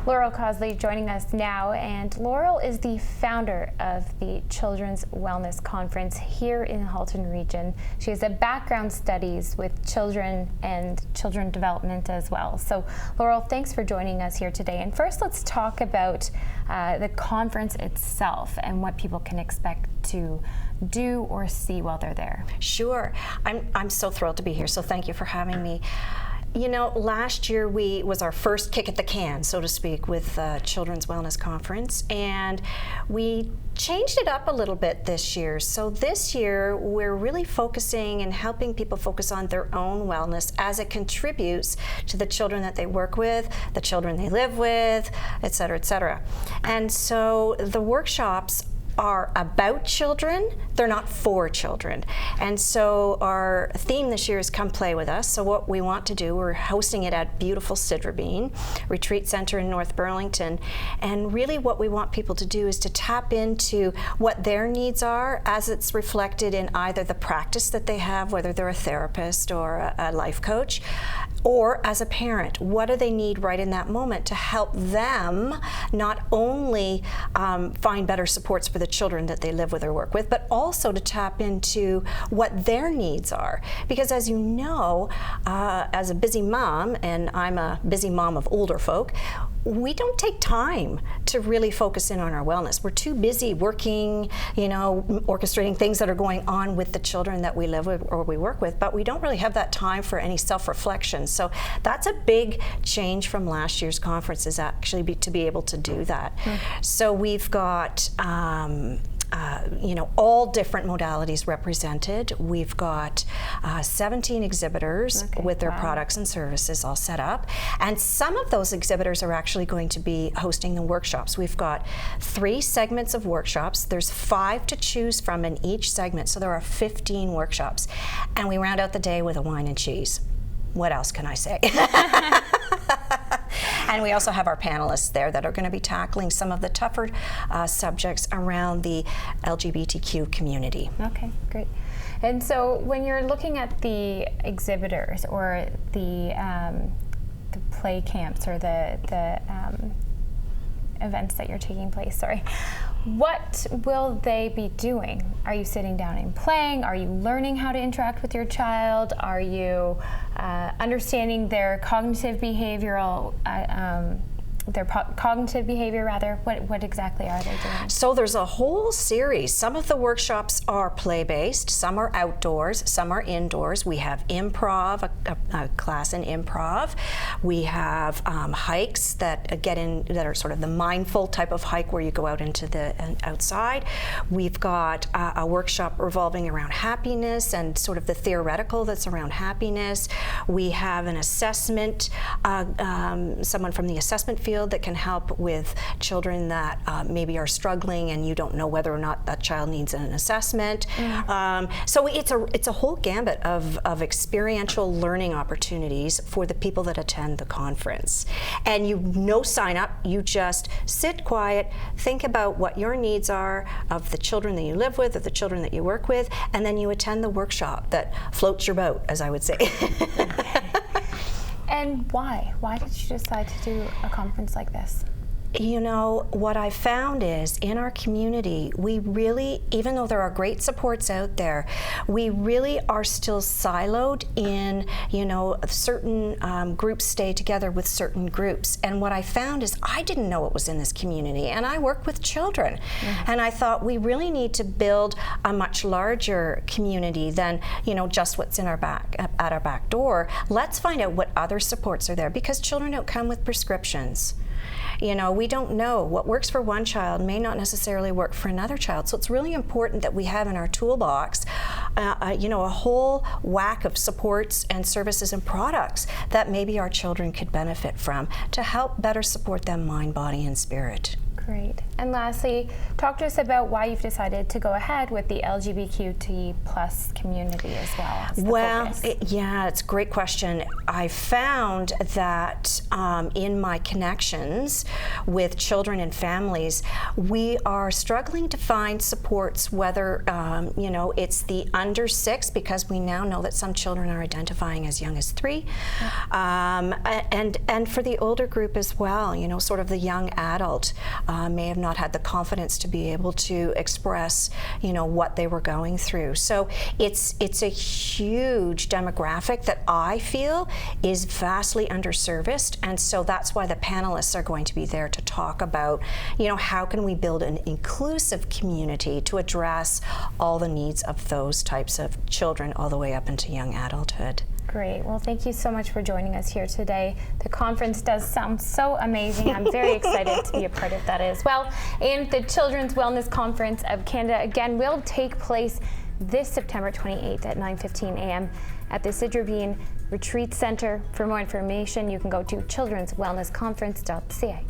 Laurel Cosley joining us now, and Laurel is the founder of the Children's Wellness Conference here in the Halton region. She has a background studies with children and children development as well. So Laurel, thanks for joining us here today. And first, let's talk about the conference itself and what people can expect to do or see while they're there. Sure. I'm so thrilled to be here, so thank you for having me. You know, last year was our first kick at the can, so to speak, with Children's Wellness Conference, and we changed it up a little bit this year. So this year, we're really focusing and helping people focus on their own wellness as it contributes to the children that they work with, the children they live with, et cetera, et cetera. And so the workshops are about children, they're not for children. And so our theme this year is Come Play With Us. So what we want to do, we're hosting it at beautiful Sidra Bean Retreat Center in North Burlington. And really what we want people to do is to tap into what their needs are as it's reflected in either the practice that they have, whether they're a therapist or a life coach, or as a parent. What do they need right in that moment to help them not only find better supports for the children that they live with or work with, but also to tap into what their needs are. Because as you know, as a busy mom, and I'm a busy mom of older folk, we don't take time to really focus in on our wellness. We're too busy working, you know, orchestrating things that are going on with the children that we live with or we work with, but we don't really have that time for any self-reflection. So that's a big change from last year's conference, is actually to be able to do that. So we've got you know, all different modalities represented. We've got 17 exhibitors with their products and services all set up. And some of those exhibitors are actually going to be hosting the workshops. We've got 3 segments of workshops. There's 5 to choose from in each segment, so there are 15 workshops. And we round out the day with a wine and cheese. What else can I say? And we also have our panelists there that are going to be tackling some of the tougher subjects around the LGBTQ community. Okay, great. And so when you're looking at the exhibitors or the play camps or the events that you're taking place, what will they be doing? Are you sitting down and playing? Are you learning how to interact with your child? Are you understanding their cognitive behavioral cognitive behavior rather? What exactly are they doing? So there's a whole series. Some of the workshops are play-based, some are outdoors, some are indoors. We have improv, a class in improv. We have hikes that that are sort of the mindful type of hike where you go out into the outside. We've got a workshop revolving around happiness and sort of the theoretical that's around happiness. We have an assessment, someone from the assessment field that can help with children that maybe are struggling and you don't know whether or not that child needs an assessment. So it's a whole gambit of experiential learning opportunities for the people that attend the conference. And no sign up, you just sit quiet, think about what your needs are of the children that you live with, of the children that you work with, and then you attend the workshop that floats your boat, as I would say. And why? Why did you decide to do a conference like this? You know, what I found is in our community, we really, even though there are great supports out there, we really are still siloed in, you know, certain groups stay together with certain groups. And what I found is I didn't know it was in this community, and I work with children. And I thought we really need to build a much larger community than, you know, just what's in our at our back door. Let's find out what other supports are there, because children don't come with prescriptions. You know, we don't know what works for one child may not necessarily work for another child. So it's really important that we have in our toolbox, you know, a whole whack of supports and services and products that maybe our children could benefit from to help better support them mind, body, and spirit. Great. And lastly, talk to us about why you've decided to go ahead with the LGBTQ plus community as well. As the focus. It's a great question. I found that in my connections with children and families, we are struggling to find supports, whether it's the under 6, because we now know that some children are identifying as young as 3, and for the older group as well, sort of the young adult may have not had the confidence to be able to express, what they were going through. So it's a huge demographic that I feel is vastly underserviced, and so that's why the panelists are going to be there to talk about, how can we build an inclusive community to address all the needs of those types of children all the way up into young adulthood. Great. Well, thank you so much for joining us here today. The conference does sound so amazing. I'm very excited to be a part of that as well. And the Children's Wellness Conference of Canada, again, will take place this September 28th at 9:15 a.m. at the Sidra Bean Retreat Center. For more information, you can go to childrenswellnessconference.ca.